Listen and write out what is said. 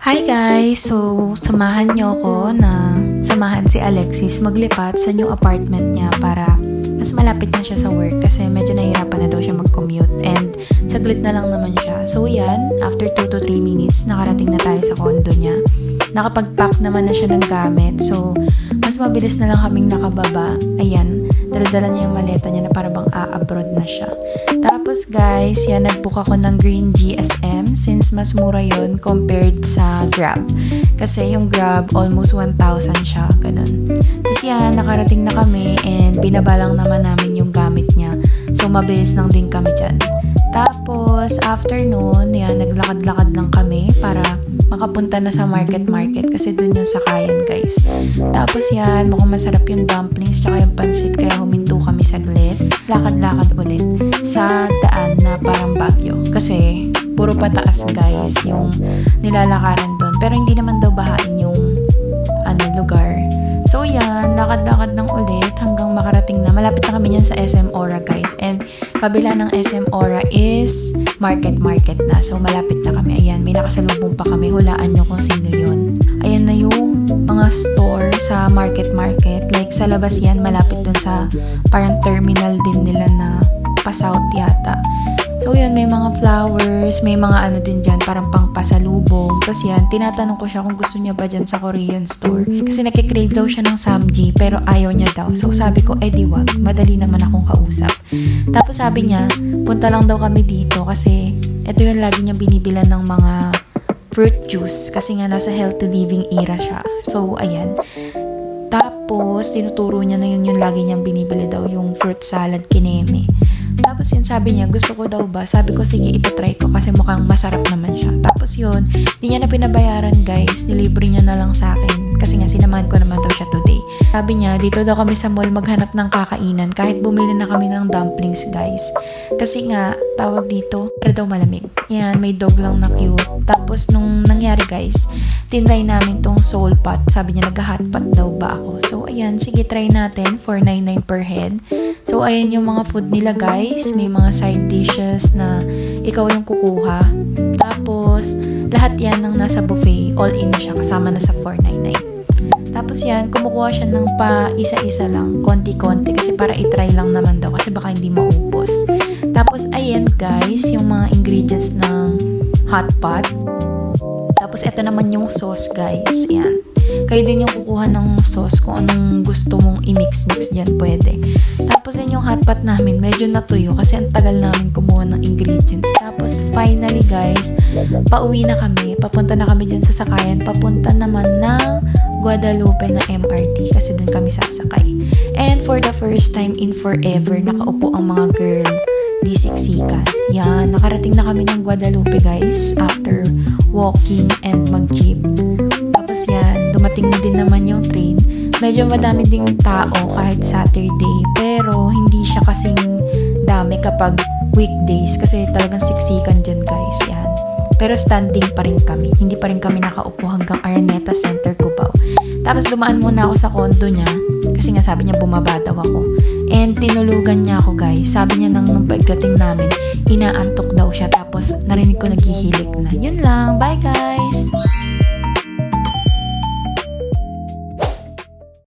Hi guys! So, samahan niyo ako na samahan si Alexis maglipat sa new apartment niya para mas malapit na siya sa work kasi medyo nahihirapan na daw siya mag-commute and saglit na lang naman siya. So yan, after 2 to 3 minutes, nakarating na tayo sa condo niya. Nakapag-pack naman na siya ng gamit. So, mas mabilis na lang kaming nakababa. Ayan, dala-dala niya yung maleta niya na para bang a-abroad na siya. Tapos guys, yan, nag-book ako ng Green GSM since mas mura yon compared sa Grab. Kasi yung Grab, almost 1,000 siya, ganun. Tapos yan, nakarating na kami and binabalang naman namin yung gamit niya. So, mabilis lang din kami dyan. Tapos, after noon, yan, naglakad-lakad lang kami para makapunta na sa market kasi dun yung sakayan guys. Tapos yan, mukhang masarap yung dumplings tsaka yung pansit kaya huminto kami saglit. Lakad-lakad ulit sa daan na parang Baguio. Kasi puro pataas guys yung nilalakaran doon. Pero hindi naman daw bahain yung lugar. So yan, lakad-lakad lang ulit hanggang makarating na. Malapit na kami yan sa SM Aura guys. And kabila ng SM Aura is market na. So malapit na kami. Ayan, may nakasalubong pa kami. Hulaan nyo kung sino yun. Ayan na yung mga store sa market. Like sa labas yan, malapit dun sa parang terminal din nila na pa-south yata. So yun, may mga flowers, may mga din dyan, parang pang pasalubong. Tapos yan, tinatanong ko siya kung gusto niya ba dyan sa Korean store. Kasi nakikrave daw siya ng samji, pero ayaw niya daw. So sabi ko, di wag, madali naman akong kausap. Tapos sabi niya, punta lang daw kami dito kasi ito yung lagi niya binibilan ng mga fruit juice. Kasi nga nasa healthy living era siya. So ayan. Tapos, tinuturo niya na yun yung lagi niyang binibili daw, yung fruit salad kineme. Tapos yun, sabi niya, gusto ko daw ba? Sabi ko, sige, itatry ko kasi mukhang masarap naman siya. Tapos yun, di niya na pinabayaran guys. Nilibre niya na lang sa akin. Kasi nga, sinamahan ko naman daw siya today. Sabi niya, dito daw kami sa mall maghanap ng kakainan. Kahit bumili na kami ng dumplings guys. Kasi nga, tawag dito, para daw malamig. Yan, may dog lang na cute. Tapos nung nangyari guys, tinry namin tong soul pot. Sabi niya, nag-hot pot daw ba ako? So ayan, sige, try natin. $4.99 per head. So ayan yung mga food nila guys. May mga side dishes na ikaw yung kukuha. Tapos, lahat yan ng nasa buffet. All in na siya, kasama na sa $4.99. Tapos yan, kumukuha siya ng pa isa-isa lang, konti-konti. Kasi para itry lang naman daw. Kasi baka hindi maubos. Tapos ayan guys, yung mga ingredients ng hot pot. Tapos ito naman yung sauce guys. Yan. Kayo din yung kukuha ng sauce kung anong gusto mong i-mix dyan, pwede. Tapos yun yung hot pot namin, medyo natuyo kasi ang tagal namin kumuha ng ingredients. Tapos finally guys, pauwi na kami. Papunta na kami dyan sa sakayan. Papunta naman ng Guadalupe na MRT kasi dun kami sasakay. And for the first time in forever, nakaupo ang mga girl. Di siksikan. Yan, nakarating na kami ng Guadalupe guys after walking and mag-jeep. Tapos yan, dumating na din naman yung train. Medyo madami ding tao kahit Saturday, pero hindi siya kasing dami kapag weekdays kasi talagang siksikan dyan guys. Yan. Pero standing pa rin kami. Hindi pa rin kami nakaupo hanggang Araneta Center, Cubao. Tapos dumaan muna ako sa condo niya kasi nga sabi niya bumaba daw ako. And tinulugan niya ako guys. Sabi niya nung pagdating namin, inaantok daw siya. Tapos narinig ko naghihilik na. Yun lang. Bye guys!